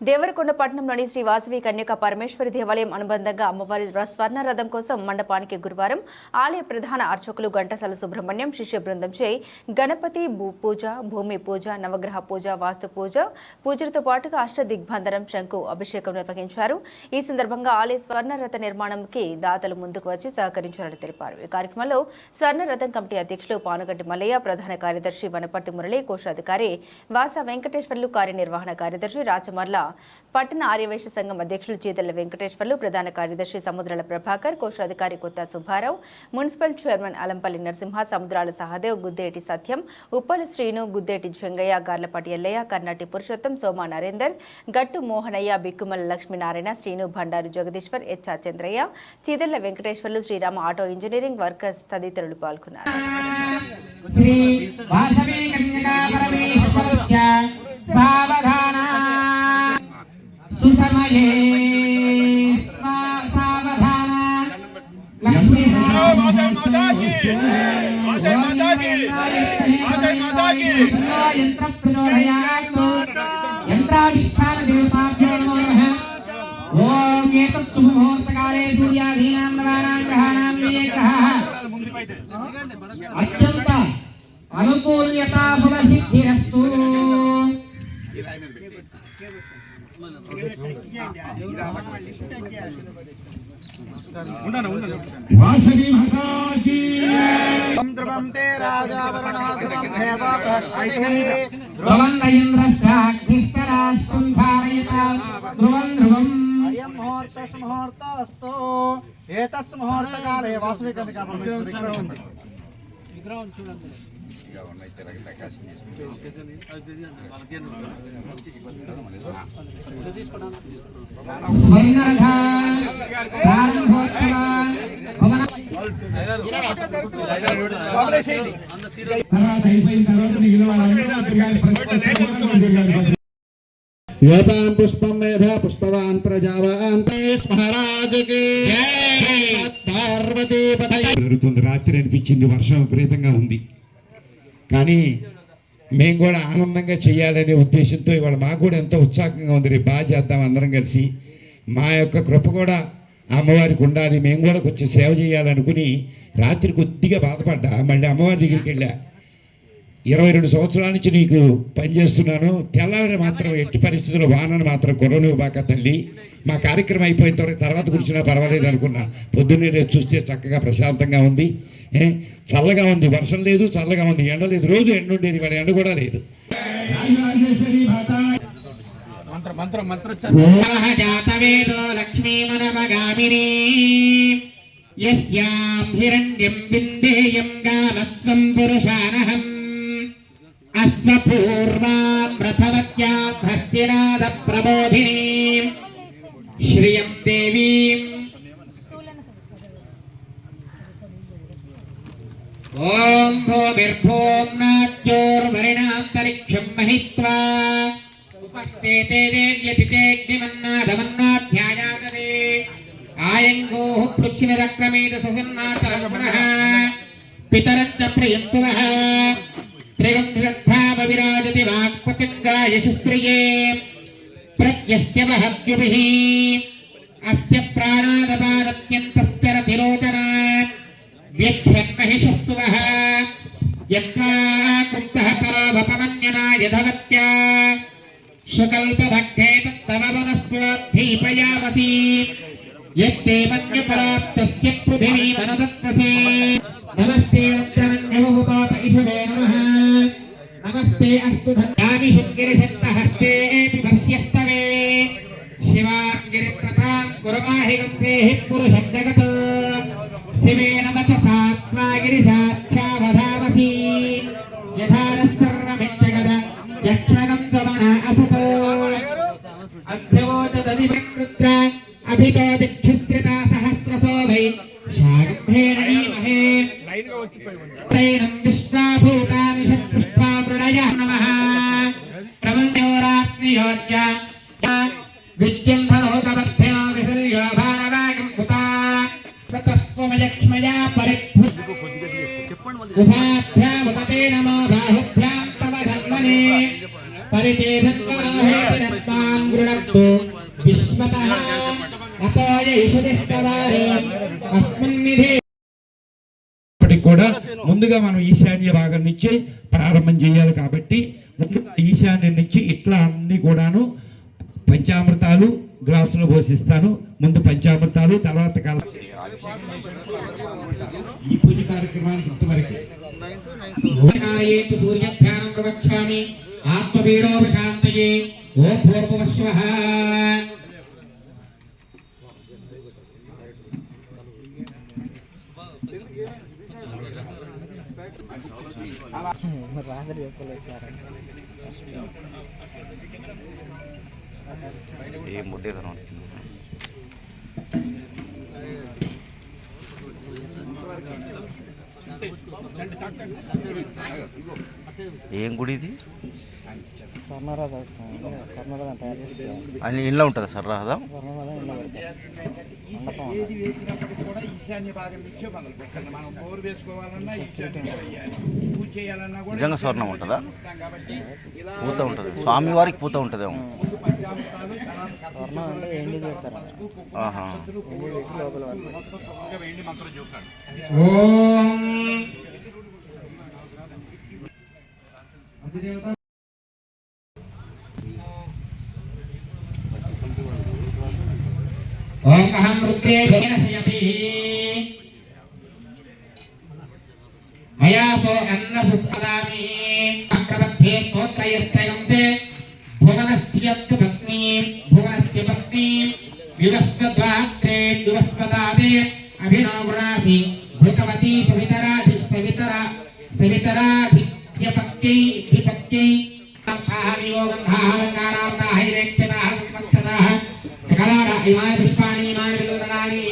దేవరకొండ పట్టణంలోని శ్రీ వాసవి కన్యక పరమేశ్వరి దేవాలయం అనుబంధంగా అమ్మవారి స్వర్ణ రథం కోసం మండపానికి గురువారం ఆలయ ప్రధాన అర్చకులు ఘంటసాల సుబ్రహ్మణ్యం శిష్య బృందంచే గణపతి పూజ, భూమి పూజ, నవగ్రహ పూజ, వాస్తు పూజ పూజలతో పాటుగా అష్టదిగ్బంధనం శంకు అభిషేకం నిర్వహించారు. ఈ సందర్భంగా ఆలయ స్వర్ణ రథ నిర్మాణంకి దాతలు ముందుకు వచ్చి సహకరించారని తెలిపారు. ఈ కార్యక్రమంలో స్వర్ణ రథం కమిటీ అధ్యక్షులు పానుగంటి మల్లయ్య, ప్రధాన కార్యదర్శి వనపర్తి మురళి, కోశాధికారి వాస వెంకటేశ్వర్లు, కార్యనిర్వహణ కార్యదర్శి రాచమర్ల, పట్టణ ఆర్యవైశ్య సంఘం అధ్యక్షులు చీతల్ల వెంకటేశ్వర్లు, ప్రధాన కార్యదర్శి సముద్రాల ప్రభాకర్, కోశాధికారి కొత్త సుబ్బారావు, మున్సిపల్ చైర్మన్ అలంపల్లి నరసింహ, సముద్రాల సహదేవ్, గుద్దేటి సత్యం, ఉప్పల శ్రీను, గుద్దేటి జంగయ్య, గార్లపాటి ఎల్లయ్య, కర్నాటి పురుషోత్తం, సోమా నరేందర్, గట్టు మోహనయ్య, బిక్కుమల లక్ష్మీనారాయణ, శ్రీను, భండారు జగదీశ్వర్, హెచ్ఆ Chandraiah, Chitalla Venkateswarlu, Srirama auto engineering workers తదితరులు పాల్గొన్నారు. అత్యంత అనుకూల్యతా ఫల సిద్ధిరస్తు. వాసవి మాతా కీ ధ్రువం తే రాజావరణాగ్రం దేవ బృహస్పతిః ధ్రువం ఇంద్రశ్చాగ్నిశ్చరాశ్వం ధారయతా ధ్రువం ధ్రువం అయం ముహూర్తస్ ముహూర్తస్తు. ఏతస్ ముహూర్తకాలే వాసవి కన్యకా పరమేశ్వరి విగ్రహం చూడండి. యోపాం పుష్పం మేధా పుష్పవాన్ ప్రజావాన్ మహారాజుకి జరుగుతుంది. రాత్రి అనిపించింది వర్షం విపరీతంగా ఉంది, కానీ మేము కూడా ఆనందంగా చేయాలనే ఉద్దేశంతో ఇవాళ మాకు కూడా ఎంతో ఉత్సాహంగా ఉంది. రేపు బాగా చేద్దాం అందరం కలిసి. మా యొక్క కృప కూడా అమ్మవారికి ఉండాలి, మేము కూడా కొంచెం సేవ చేయాలనుకుని రాత్రి కొద్దిగా బాధపడ్డా. మళ్ళీ అమ్మవారి దగ్గరికి వెళ్ళా. 22 సంవత్సరాల నుంచి నీకు పనిచేస్తున్నాను, తెల్లవారి మాత్రం ఎట్టి పరిస్థితుల్లో వానను మాత్రం కుర్రనివ్వు బాక తల్లి. మా కార్యక్రమం అయిపోయిన తర్వాత కూర్చున్నా పర్వాలేదు అనుకున్నా. పొద్దున్నే రేపు చూస్తే చక్కగా ప్రశాంతంగా ఉంది, చల్లగా ఉంది. వర్షం లేదు, చల్లగా ఉంది, ఎండ లేదు. రోజు ఎండ ఉండేది, వాళ్ళ ఎండ కూడా లేదు. అస్మపూర్వామృతవత్యాం ప్రబోధినీం శ్రియం దేవీం ఓం భూమిర్భూం నాద్యోర్వరిణాంతరిక్షం మహిత్వా ఉపస్థితే దేవ్యతితేగ్నిమన్నాదమన్నాధ్యాయాతరే ఆయంగోః పృచ్ఛినిరక్రమేత ససన్నాతరం పునః పితరంచ ప్రియంతునః త్రిగం శ్రద్ధావిరాజతి వాక్పతింగా యశస్త్రియే ప్రజ్ఞస్య మహద్యుభిః అస్య ప్రాణాదపాదత్యంతశ్చరతిలోచనా వ్యఖ్యన్మహిషస్సువః యత్వా కృప్తః పరోభపమన్యనా యధవత్యా సుకల్పభక్తే తవ మనస్వాద్ధీపయామసి యత్తేమన్యపరాప్తస్య పృథివీమనుదత్వసే. నమస్తే రుద్రమన్యవభూతాత ఇషవే నమః. నమస్తే అస్తు ధన్యామి శృంగిరిషత్తహస్తేపి వర్ష్యస్తవే శివాంగిరిప్రతాం కురుమాహిగంతేః పురుషబ్దగతో శివే నమః సాత్వాగిరి సాక్షావధామసి యథానస్సర్వమిత్యగద యక్షణం త్వమన అసతో అభ్యవోచదధివృత్ర అభితో దిక్షుస్త్రితా సహస్రశోభై శాగంభేణ ఈమహే త్రైనం విశ్వాభూతాని షట్పుష్పామృణయ నమః. ప్రవంద్యోరాస్నియోర్య విద్యంధనోతమభ్యో విసర్యో భారవాగం కుతా స్వతస్వమయక్ష్మయా పరిభ్యాముపతే నమో బాహుభ్యాం తవ ధర్మనే పరిచేధత్వాహేతిరస్వాం गृणक्तु विश्वतः अतोय ईशदिष्टवारे अस्मिन्निधे ఇప్పటికి కూడా ముందుగా మనం ఈశాన్య భాగం నుంచి ప్రారంభం చేయాలి కాబట్టి ముందుగా ఈశాన్యం నుంచి ఇట్లా అన్ని కూడాను పంచామృతాలు గ్లాసులో పోషిస్తాను. ముందు పంచామృతాలు, తర్వాత ఈ పూజ కార్యక్రమానికి ఇంతవరకు సూర్యధ్యానం ప్రవక్ష్యామి ఆత్మవీరోపశాంతయే ఓం భూర్భువస్వః. ఏం ముడ్డేదనం వచ్చింది. ఏం గుడి ఇది? స్వర్ణరథం తయారు చేసి అని ఇంట్లో ఉంటుందా సార్ రథం? ఏది వేసినప్పటికీ కూడా ఈశాన్య భాగం నుంచే మొదలు పెట్టండి. మనం బోరు వేసుకోవాలన్నా ఈశాన్యం వేయాలి, పూజ చేయాలన్నా కూడా నిజంగా స్వర్ణం ఉంటుందా? కాబట్టి ఇలా పూత ఉంటుంది, స్వామి వారికి పూత ఉంటుందేమో. ముందు పంచామృతాలు, తర్వాత స్వర్ణం అంటే ఎండి పెడతారు. ఆహా. మొత్తం వెండి మంత్రం చూస్తాడు. ఓం ఓం అహం రుద్రేణ శయతి మయా సో అన్నసుపదామి అక్రమధ్యే స్తోత్రయస్తయంతే భువనస్య పత్ని భువనస్య పత్ని వివస్వద్వాత్రే వివస్వదాదే అభినవగుణాసి భృతవతి సవితరాధిపత్యై విపత్యై ఇమాని పుష్పాణి ఇమాని విలోదనాని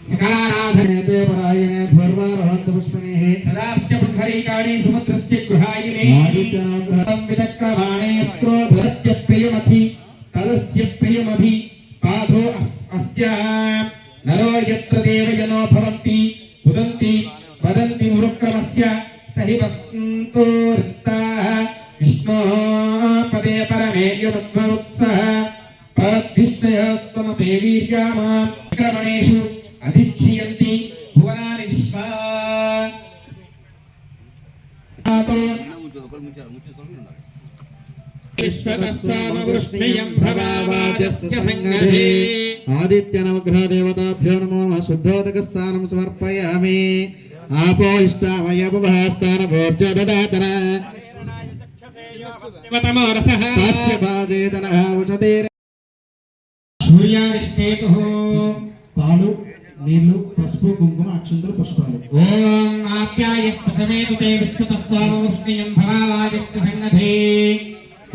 సకలారాధనేతే పరాయణే ధ్వర్వారవంత పుష్పణేః తదాశ్చ పుండరీకాణి సముద్రస్య గృహాయినే ఆదిత్యాగ్రహం విదక్రమాణే స్త్రోధస్య ప్రియమధి తదస్య ప్రియమధి పాధో అస్య నరో యత్ర దేవజనో భవంతి ఉదంతి వదంతి మురుక్రమస్య సహి వస్తంతో రిక్తాః విష్ణో పదే పరమే యమద్భవత్సః పరద్ధిష్ణయస్తమతే వీర్యామాం విక్రమణేషు అధిచ్ఛియంతి భువనాని విశ్వా. విశ్వతస్సామవృష్ణియం భవావాజస్య సంగధే ఆదిత్యనవగ్రహ దేవతాభ్యో నమో నమః. శుద్ధోదకస్థానం సమర్పయామి. ఆపో ఇష్టామయపభాస్థానభోర్జ దదాతన తస్య భాజేతనః ఉచతేర. సూర్యావిష్ణేతుః పాలు, నీళ్లు, పసుపు, కుంకుమ, అక్షంతలు, పుష్పాలు. ఓం ఆప్యాయస్వ సమేతుతే విశ్వతస్సామవృష్ణియం భవావాజస్య సంగధే.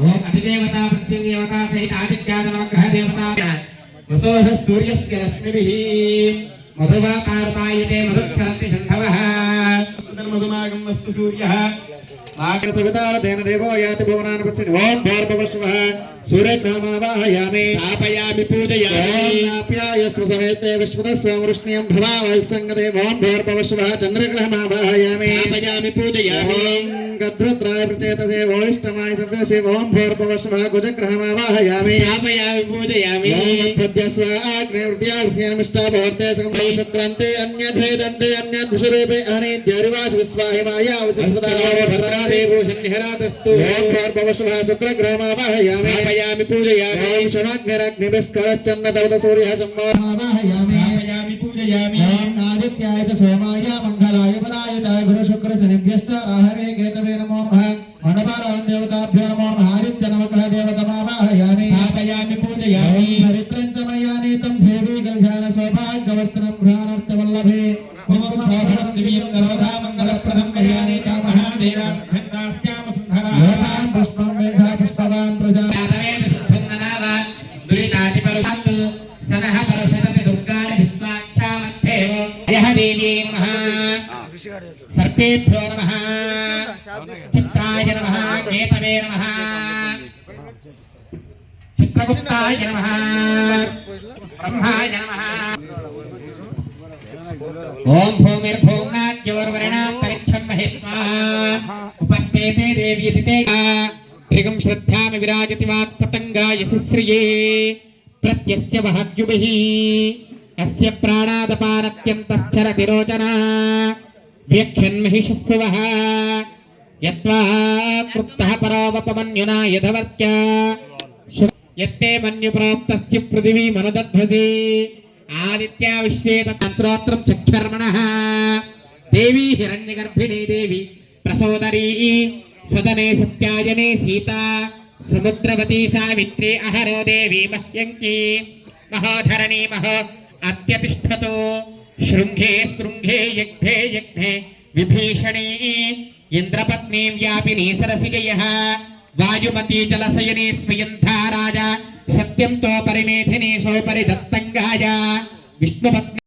ఓం అధిదేవతా ప్రత్యదేవతా సహిత ఆదిత్యాదనవగ్రహ దేవతా వసోః సూర్యస్య రశ్మిభిః మధువాకారతాయతే మధుక్షరంతి సంధవః మధుమాగం వస్తు సూర్యః సవితారతేన దేవో యాతి భువనాన్ పశ్యతి. ఓం భూర్భువస్వః. సూర్యగ్రహమావాహయామి. తాపయామి పూజయామి. ఓం నాప్యాయస్వ సమేతే విశ్వతస్సామవృష్ణియం భవావైస్సంగతే. ఓం భూర్భువస్వః. చంద్రగ్రహమావాహయామి. తాపయామి పూజయామి. ఓం గద్రుత్రాయ ప్రచేతసే ఓయిష్టమాయ సవ్యసే. ఓం భూర్భువస్వః. కుజగ్రహమావాహయామి. తాపయామి పూజయామి. ఓం మధ్యస్వ అగ్నే వృత్యార్భ్యనమిష్టాభోర్తే సంభవిషుక్రాంతే అన్యద్వేదంతే అన్యద్విషరూపే అనిత్యరివాశ విశ్వాహిమాయా భద్రాదేవో సన్నిహరాతస్తు. ఓం భూర్భువస్వః. శుక్రగ్రహమావాహయామి. తాపయామి పూజయామి. ఓం శమాగ్నిరగ్నిభిస్కరశ్చన్నదవత సూర్యః సంవాహయామి. తాపయామి పూజయామి. ఓం ఆదిత్యాయ చ సోమాయ మంగళాయ బలాయ చ గురు శుక్ర శనిభ్యశ్చ రాహవే కేతవే నమో నమః. మండపారాయణ దేవతాభ్యో నమో నమః. ఆదిత్య నవగ్రహ దేవతమావాహయామి. తాపయామి పూజయామి. ఓం హరిత్రం చ మయానీతం దేవీ గల్ఘాన సౌభాగ్యవర్తనం గృహానర్థవల్లభే. ఓం శోభనం దివ్యం గర్వధా మంగళప్రదం మయానీతం మహాదేవాన్ భక్తాస్యామ సుందరా. లోకాన్ పుష్పం మేఘా పుష్పవాన్ ప్రజా. యాదవేన సుందనావ దురితాతి పరుషత్తు సనః పరుషతతి దుర్గాని విశ్వాఖ్యామత్తేవ. యః దేవీ నమః. సర్పేభ్యో నమః. చిత్రాయ నమః. కేతవే నమః. చిత్రగుప్తాయ నమః. బ్రహ్మాయ నమః. ఓం భూమిర్భూమ్నాద్యోర్వరుణాం పరిచ్ఛం మహిత్వా ఉపస్థితే దేవ్యతితే त्रिगं श्रद्धामि विराजति वाक्पतंगाय शिश्रिये प्रत्यस्य वहद्युभिः अस्य प्राणादपानत्यन्तश्चरति रोचना व्याख्यन्महिषस्सुवः यत्वा कृप्तः परोवपमन्युना यधवर्त्य यत्ते मन्युप्रोक्तस्य पृथिवी मनुदध्वसे आदित्या विश्वे तत् श्रोत्रं चक्षर्मणः देवी हिरण्यगर्भिणी देवी प्रसोदरी सदने सत्यायने सीता समुद्रवती सावित्री अहरो देवी मह्यङ्की महोधरणी महो अत्यतिष्ठतो शृङ्गे शृङ्गे यज्ञे यज्ञे विभीषणी इन्द्रपत्नी व्यापिनी सरसिजयः वायुमती जलशयने स्वयंथा राजा सत्यं तो परिमेधिनी सोपरि दत्तंगाय विष्णुपत्नी